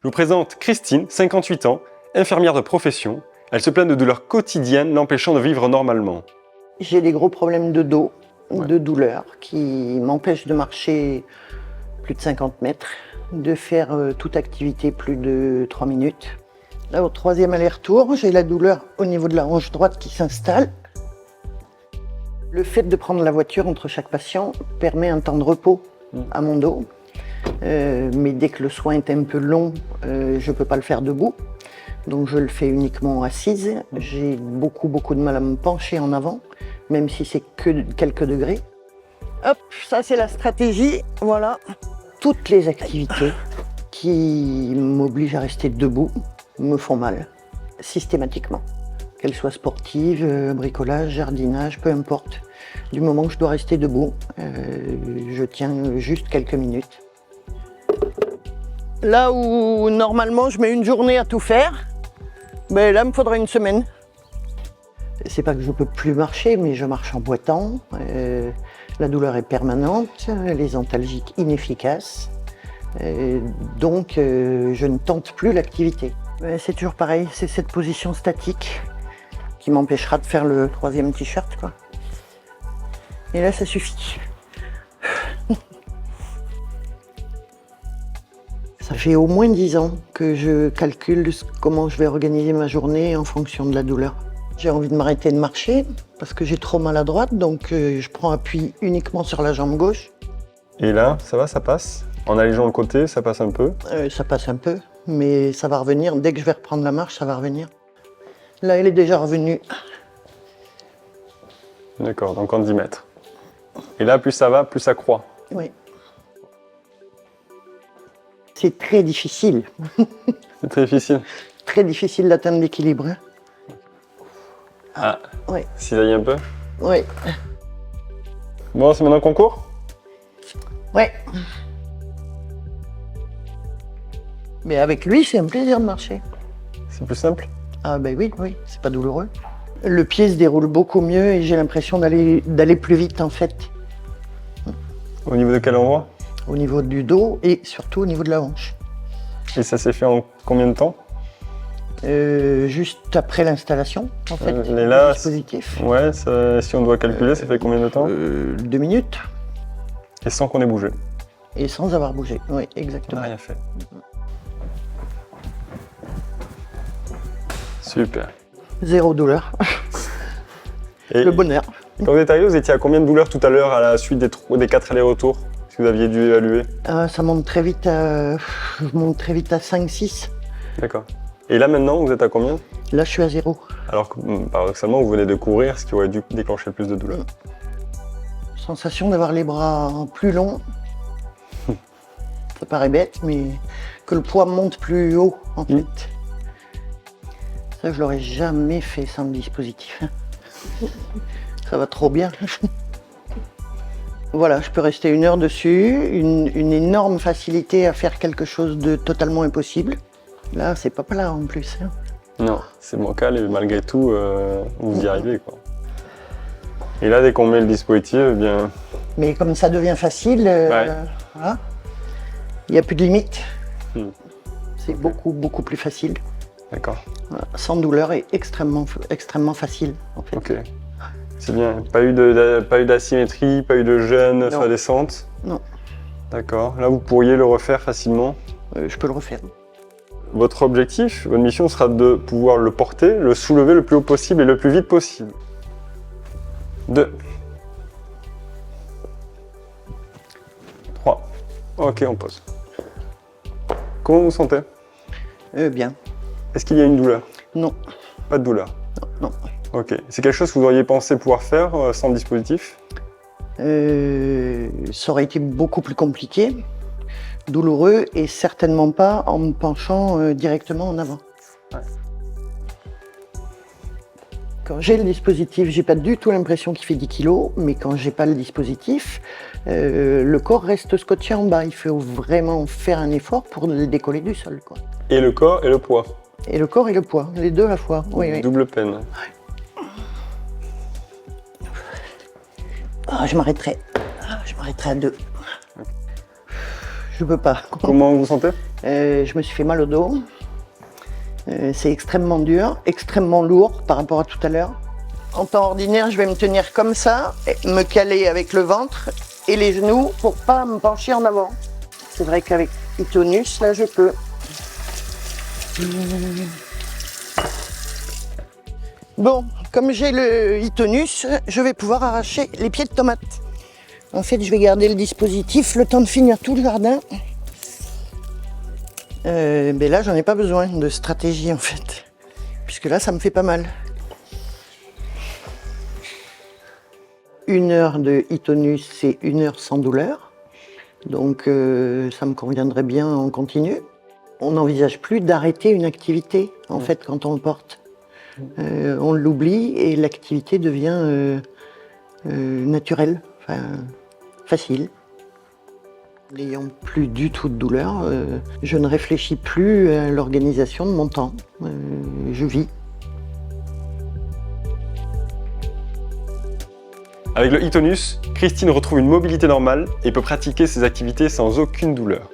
Je vous présente Christine, 58 ans, infirmière de profession. Elle se plaint de douleurs quotidiennes l'empêchant de vivre normalement. J'ai des gros problèmes de dos, de douleurs qui m'empêchent de marcher plus de 50 mètres, de faire toute activité plus de 3 minutes. Là, au troisième aller-retour, j'ai la douleur au niveau de la hanche droite qui s'installe. Le fait de prendre la voiture entre chaque patient permet un temps de repos à mon dos. Mais dès que le soin est un peu long, je ne peux pas le faire debout. Donc je le fais uniquement assise. J'ai beaucoup de mal à me pencher en avant, même si c'est que quelques degrés. Hop, ça c'est la stratégie, voilà. Toutes les activités qui m'obligent à rester debout me font mal, systématiquement. Qu'elles soient sportives, bricolage, jardinage, peu importe. Du moment que je dois rester debout, je tiens juste quelques minutes. Là où normalement je mets une journée à tout faire, ben là il me faudra une semaine. C'est pas que je peux plus marcher, mais je marche en boitant. La douleur est permanente, les antalgiques inefficaces. Donc je ne tente plus l'activité. C'est toujours pareil, c'est cette position statique qui m'empêchera de faire le troisième t-shirt, quoi. Et là ça suffit. Ça fait au moins 10 ans que je calcule comment je vais organiser ma journée en fonction de la douleur. J'ai envie de m'arrêter de marcher parce que j'ai trop mal à droite, donc je prends appui uniquement sur la jambe gauche. Et là, ça va, ça passe? En allégeant le côté, ça passe un peu? Ça passe un peu, mais ça va revenir. Dès que je vais reprendre la marche, ça va revenir. Là, elle est déjà revenue. D'accord, donc en 10 mètres. Et là, plus ça va, plus ça croît. Oui. C'est très difficile. C'est très difficile. Très difficile d'atteindre l'équilibre. Ah, Oui. cisaille un peu? Oui. Bon, c'est maintenant qu'on court? Oui. Mais avec lui, c'est un plaisir de marcher. C'est plus simple? Ah ben oui, c'est pas douloureux. Le pied se déroule beaucoup mieux et j'ai l'impression d'aller plus vite en fait. Au niveau de quel endroit? Au niveau du dos et surtout au niveau de la hanche. Et ça s'est fait en combien de temps? Juste après l'installation, en fait, Et là, du dispositif. Ouais, si on doit calculer, ça fait combien de temps? 2 minutes. Et sans qu'on ait bougé? Et sans avoir bougé, oui, On exactement. n'a rien fait. Super. Zéro douleur. Et Le bonheur. quand vous êtes arrivé, vous étiez à combien de douleurs tout à l'heure à la suite des 4 allers-retours? Si vous aviez dû évaluer? Ça monte très vite à... Je monte très vite à 5-6. D'accord. Et là maintenant, vous êtes à combien? Là, je suis à 0. Alors que paradoxalement, vous venez de courir, ce qui aurait dû déclencher plus de douleur. Sensation d'avoir les bras plus longs. Ça paraît bête, mais que le poids monte plus haut, en fait. Ça, je l'aurais jamais fait sans le dispositif. Ça va trop bien. Voilà, je peux rester 1 heure dessus, une énorme facilité à faire quelque chose de totalement impossible. Là, c'est pas plat en plus. Non, c'est bancal et malgré tout, vous y arrivez, quoi. Et là, dès qu'on met le dispositif, eh bien... Mais comme ça devient facile, voilà. Il n'y a plus de limite. C'est beaucoup plus facile. D'accord. Voilà. Sans douleur et extrêmement facile, en fait. Ok. C'est bien. Pas eu d'asymétrie, pas eu de gêne sur la descente? Non. D'accord. Là, vous pourriez le refaire facilement? Je peux le refaire. Votre objectif, votre mission sera de pouvoir le porter, le soulever le plus haut possible et le plus vite possible. 2. 3. Ok, on pose. Comment vous vous sentez? Bien. Est-ce qu'il y a une douleur? Non. Pas de douleur? Non. Ok. C'est quelque chose que vous auriez pensé pouvoir faire sans le dispositif? Ça aurait été beaucoup plus compliqué, douloureux et certainement pas en me penchant directement en avant. Ouais. Quand j'ai le dispositif, j'ai pas du tout l'impression qu'il fait 10 kg, mais quand j'ai pas le dispositif, le corps reste scotché en bas. Il faut vraiment faire un effort pour le décoller du sol, quoi. Et le corps et le poids? Et le corps et le poids, les deux à la fois. Oui. Double peine. Je m'arrêterai à 2. je peux pas. Comment vous vous sentez? Je me suis fait mal au dos. C'est extrêmement dur, extrêmement lourd par rapport à tout à l'heure. En temps ordinaire, je vais me tenir comme ça, et me caler avec le ventre et les genoux pour pas me pencher en avant. C'est vrai qu'avec Itonus, là, je peux. Bon, comme j'ai le Itonus, je vais pouvoir arracher les pieds de tomate. En fait, je vais garder le dispositif le temps de finir tout le jardin. Mais là, j'en ai pas besoin de stratégie en fait, puisque là, ça me fait pas mal. 1 heure de Itonus, c'est 1 heure sans douleur, donc ça me conviendrait bien en continu. On n'envisage plus d'arrêter une activité en fait quand on le porte. On l'oublie et l'activité devient naturelle, enfin, facile. N'ayant plus du tout de douleur, je ne réfléchis plus à l'organisation de mon temps. Je vis. Avec le Itonus, Christine retrouve une mobilité normale et peut pratiquer ses activités sans aucune douleur.